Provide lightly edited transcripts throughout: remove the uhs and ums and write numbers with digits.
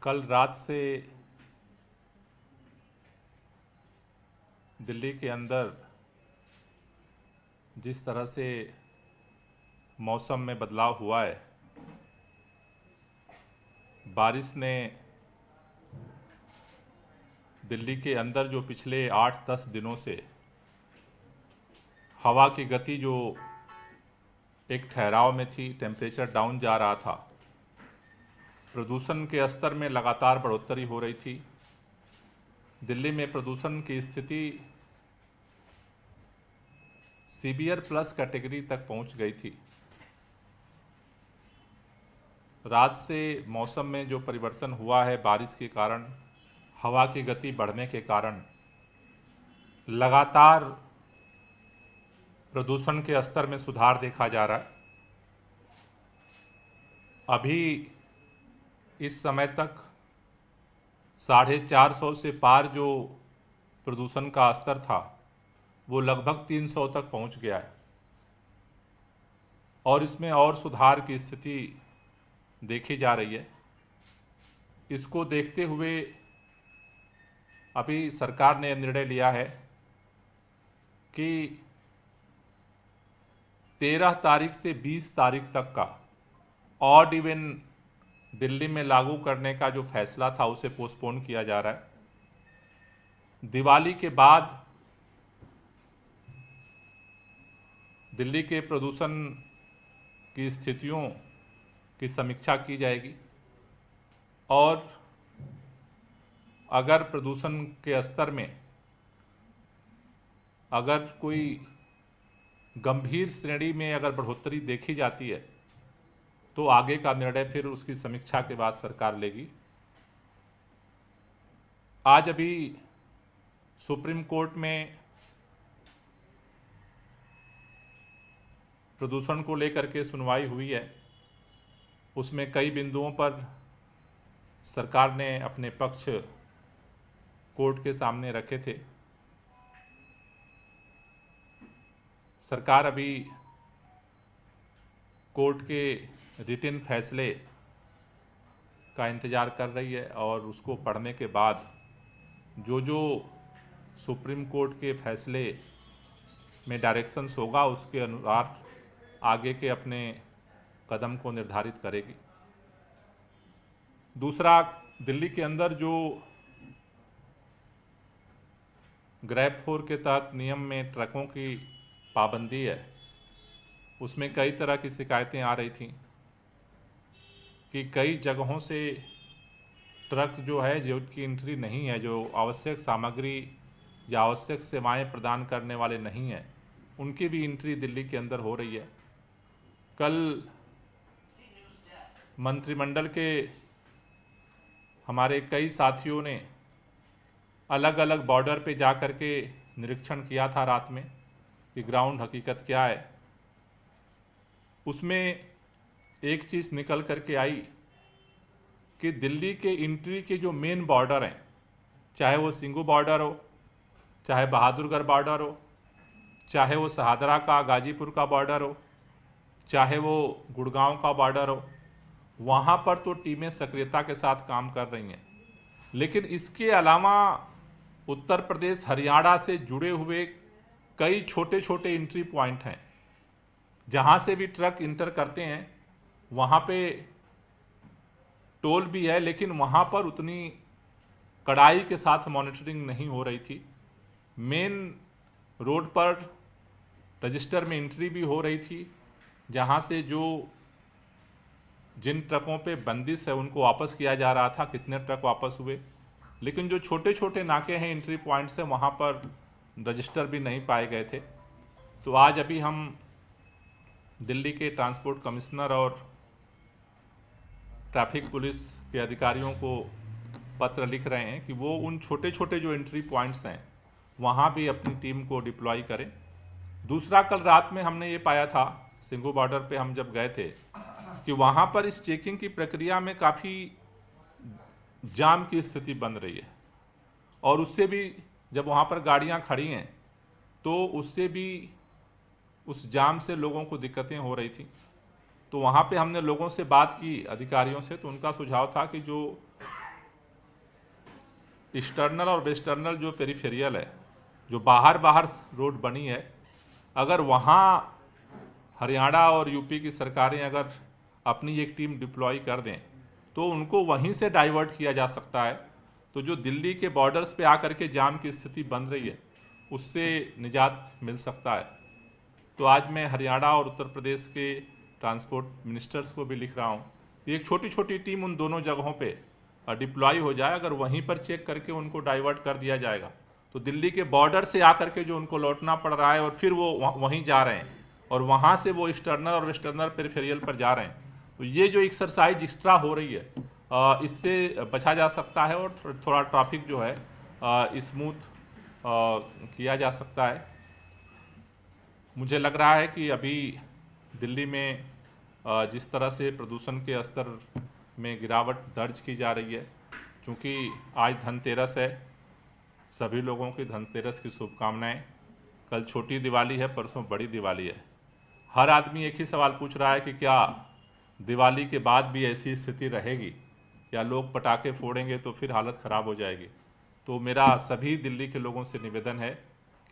कल रात से दिल्ली के अंदर जिस तरह से मौसम में बदलाव हुआ है, बारिश ने दिल्ली के अंदर जो पिछले 8-10 दिनों से हवा की गति जो एक ठहराव में थी, टेम्परेचर डाउन जा रहा था, प्रदूषण के स्तर में लगातार बढ़ोतरी हो रही थी। दिल्ली में प्रदूषण की स्थिति सीवियर प्लस कैटेगरी तक पहुंच गई थी। रात से मौसम में जो परिवर्तन हुआ है बारिश के कारण, हवा की गति बढ़ने के कारण लगातार प्रदूषण के स्तर में सुधार देखा जा रहा है। अभी इस समय तक 450 से पार जो प्रदूषण का स्तर था वो लगभग 300 तक पहुंच गया है और इसमें और सुधार की स्थिति देखी जा रही है। इसको देखते हुए अभी सरकार ने निर्णय लिया है कि 13 तारीख से 20 तारीख तक का ऑड इवन दिल्ली में लागू करने का जो फैसला था उसे पोस्टपोन किया जा रहा है। दिवाली के बाद दिल्ली के प्रदूषण की स्थितियों की समीक्षा की जाएगी और अगर प्रदूषण के स्तर में अगर कोई गंभीर श्रेणी में अगर बढ़ोतरी देखी जाती है तो आगे का निर्णय फिर उसकी समीक्षा के बाद सरकार लेगी। आज अभी सुप्रीम कोर्ट में प्रदूषण को लेकर के सुनवाई हुई है। उसमें कई बिंदुओं पर सरकार ने अपने पक्ष कोर्ट के सामने रखे थे। सरकार अभी कोर्ट के रिटन फैसले का इंतज़ार कर रही है और उसको पढ़ने के बाद जो जो सुप्रीम कोर्ट के फैसले में डायरेक्शंस होगा उसके अनुसार आगे के अपने कदम को निर्धारित करेगी। दूसरा, दिल्ली के अंदर जो ग्रैब 4 के तहत नियम में ट्रकों की पाबंदी है, उसमें कई तरह की शिकायतें आ रही थीं कि कई जगहों से ट्रक जो है जो की एंट्री नहीं है, जो आवश्यक सामग्री या आवश्यक सेवाएं प्रदान करने वाले नहीं हैं, उनकी भी एंट्री दिल्ली के अंदर हो रही है। कल मंत्रिमंडल के हमारे कई साथियों ने अलग अलग बॉर्डर पे जा कर के निरीक्षण किया था रात में कि ग्राउंड हकीकत क्या है। उसमें एक चीज़ निकल कर के आई कि दिल्ली के एंट्री के जो मेन बॉर्डर हैं, चाहे वो सिंगू बॉर्डर हो, चाहे बहादुरगढ़ बॉर्डर हो, चाहे वो शहादरा का गाजीपुर का बॉर्डर हो, चाहे वो गुड़गांव का बॉर्डर हो, वहाँ पर तो टीमें सक्रियता के साथ काम कर रही हैं। लेकिन इसके अलावा उत्तर प्रदेश हरियाणा से जुड़े हुए कई छोटे छोटे एंट्री पॉइंट हैं, जहाँ से भी ट्रक इंटर करते हैं वहाँ पे टोल भी है, लेकिन वहाँ पर उतनी कड़ाई के साथ मॉनिटरिंग नहीं हो रही थी। मेन रोड पर रजिस्टर में एंट्री भी हो रही थी, जहाँ से जिन ट्रकों पे बंदिश है उनको वापस किया जा रहा था, कितने ट्रक वापस हुए। लेकिन जो छोटे छोटे नाके हैं, एंट्री पॉइंट्स हैं, वहाँ पर रजिस्टर भी नहीं पाए गए थे। तो आज अभी हम दिल्ली के ट्रांसपोर्ट कमिश्नर और ट्रैफिक पुलिस के अधिकारियों को पत्र लिख रहे हैं कि वो उन छोटे छोटे जो एंट्री पॉइंट्स हैं वहाँ भी अपनी टीम को डिप्लॉय करें। दूसरा, कल रात में हमने ये पाया था, सिंगू बॉर्डर पे हम जब गए थे, कि वहाँ पर इस चेकिंग की प्रक्रिया में काफ़ी जाम की स्थिति बन रही है और उससे भी जब वहाँ पर गाड़ियाँ खड़ी हैं तो उससे भी उस जाम से लोगों को दिक्कतें हो रही थी। तो वहाँ पे हमने लोगों से बात की, अधिकारियों से, तो उनका सुझाव था कि जो ईस्टर्नल और वेस्टर्नल जो पेरिफेरियल है, जो बाहर बाहर रोड बनी है, अगर वहाँ हरियाणा और यूपी की सरकारें अगर अपनी एक टीम डिप्लॉय कर दें तो उनको वहीं से डाइवर्ट किया जा सकता है। तो जो दिल्ली के बॉर्डर्स पे आकर के जाम की स्थिति बन रही है उससे निजात मिल सकता है। तो आज मैं हरियाणा और उत्तर प्रदेश के ट्रांसपोर्ट मिनिस्टर्स को भी लिख रहा हूँ, एक छोटी छोटी टीम उन दोनों जगहों पे डिप्लॉय हो जाए। अगर वहीं पर चेक करके उनको डाइवर्ट कर दिया जाएगा तो दिल्ली के बॉर्डर से आकर के जो उनको लौटना पड़ रहा है और फिर वो वहीं जा रहे हैं और वहाँ से वो ईस्टर्नल और वेस्टर्नल पेरिफेरियल पर जा रहे हैं, तो ये जो एक्सरसाइज एक्स्ट्रा हो रही है इससे बचा जा सकता है और थोड़ा ट्रैफिक जो है स्मूथ किया जा सकता है। मुझे लग रहा है कि अभी दिल्ली में जिस तरह से प्रदूषण के स्तर में गिरावट दर्ज की जा रही है, क्योंकि आज धनतेरस है, सभी लोगों की धनतेरस की शुभकामनाएं। कल छोटी दिवाली है, परसों बड़ी दिवाली है। हर आदमी एक ही सवाल पूछ रहा है कि क्या दिवाली के बाद भी ऐसी स्थिति रहेगी, क्या लोग पटाखे फोड़ेंगे तो फिर हालत ख़राब हो जाएगी। तो मेरा सभी दिल्ली के लोगों से निवेदन है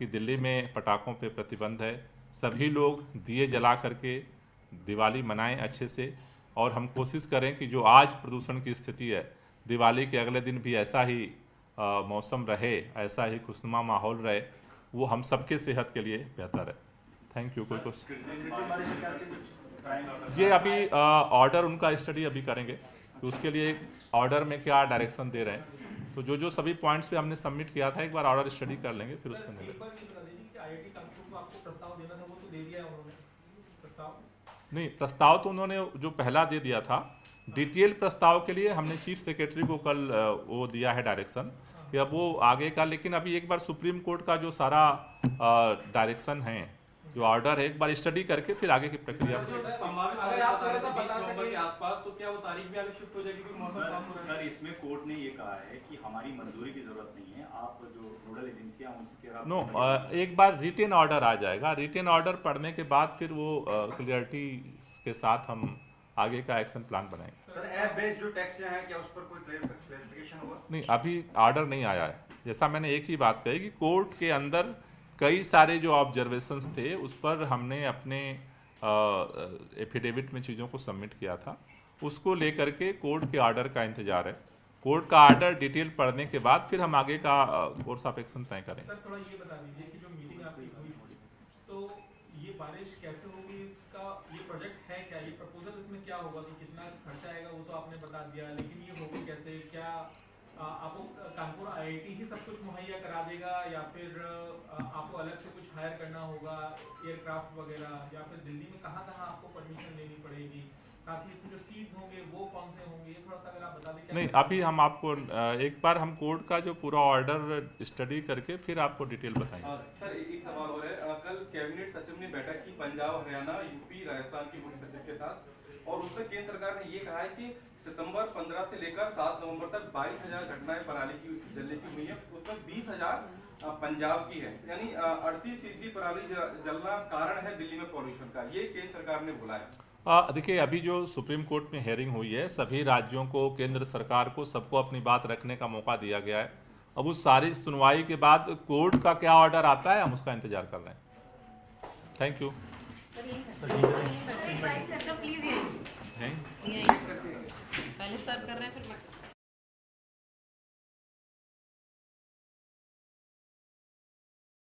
कि दिल्ली में पटाखों पे प्रतिबंध है, सभी लोग दिए जला करके दिवाली मनाएं अच्छे से, और हम कोशिश करें कि जो आज प्रदूषण की स्थिति है दिवाली के अगले दिन भी ऐसा ही मौसम रहे, ऐसा ही खुशनुमा माहौल रहे, वो हम सबके सेहत के लिए बेहतर है। Thank you. कोई क्वेश्चन? ये अभी ऑर्डर उनका स्टडी अभी करेंगे, तो उसके लिए ऑर्डर में क्या डायरेक्शन दे रहे हैं, तो जो जो सभी पॉइंट्स पे हमने सबमिट किया था एक बार ऑर्डर स्टडी कर लेंगे, फिर उसमें मिलेगा। नहीं, प्रस्ताव तो उन्होंने जो पहला दे दिया था, डिटेल प्रस्ताव के लिए हमने चीफ सेक्रेटरी को कल वो दिया है डायरेक्शन कि अब वो आगे का, लेकिन अभी एक बार सुप्रीम कोर्ट का जो सारा डायरेक्शन है, जो ऑर्डर है, एक बार स्टडी करके फिर आगे की प्रक्रिया। अगर आप थोड़ा सा बता सकें के आसपास, तो क्या वो तारीख भी आगे शिफ्ट हो जाएगी क्योंकि मौसम साफ हो रहा है? सर, इसमें कोर्ट ने ये कहा है कि हमारी मंजूरी की जरूरत नहीं है, आप जो नोडल एजेंसियां उनके नो, एक बार रिटेन ऑर्डर आ जाएगा, रिटेन ऑर्डर पढ़ने के बाद फिर वो क्लियरिटी के साथ हम आगे का एक्शन प्लान बनाएंगे। सर, ऐप बेस्ड जो टैक्स हैं, क्या उस पर कोई क्लैरिफिकेशन होगा? नहीं, अभी ऑर्डर नहीं आया है। जैसा मैंने एक ही बात कही कि कोर्ट के अंदर कई सारे जो ऑब्जर्वेशंस थे उस पर हमने अपने एफिडेविट में चीज़ों को सबमिट किया था, उसको लेकर के कोर्ट के ऑर्डर का इंतजार है। कोर्ट का ऑर्डर डिटेल पढ़ने के बाद फिर हम आगे का कोर्स ऑफ एक्शन तय करेंगे। सर, थोड़ा ये बता दीजिए कि जो मीटिंग आपकी हुई तो ये बारिश कैसे होगी, इसका ये प्रोजेक्ट है क्या, ये प्रपोजल इसमें क्या होगा, कि कितना खर्चा आएगा वो तो आपने बता दिया, लेकिन ये होगी कैसे? क्या आपको कानपुर आईआईटी ही सब कुछ मुहैया करा देगा या फिर आपको अलग से कुछ हायर करना होगा, एयरक्राफ्ट वगैरह, या फिर दिल्ली में कहाँ कहाँ आपको परमिशन लेनी पड़ेगी? साथ ही इसमें जो सीट्स होंगे वो कौन से होंगे, ये थोड़ा सा अगर आप बता दें। नहीं, अभी हम आपको एक बार हम कोर्ट का जो पूरा ऑर्डर स्टडी करके फिर आपको डिटेल बताएंगे। सर, एक सवाल और है। कल कैबिनेट सचिव ने बैठक की पंजाब, हरियाणा, यूपी, राजस्थान के मुख्य सचिव के साथ, और उसमें केंद्र सरकार ने ये कहा है कि सितंबर 15 से लेकर 7 नवंबर तक 22,000 घटनाएं पराली की जलने की हुई है, उसमें 20,000 पंजाब की है, यानी 38% पराली जलना कारण है दिल्ली में पॉल्यूशन का, ये केंद्र सरकार ने बोला है। देखिए, अभी जो सुप्रीम कोर्ट में हेयरिंग हुई है, सभी राज्यों को, केंद्र सरकार को, सबको अपनी बात रखने का मौका दिया गया है। अब उस सारी सुनवाई के बाद कोर्ट का क्या ऑर्डर आता है, हम उसका इंतजार कर रहे हैं। Thank you. पहले सर कर रहे हैं फिर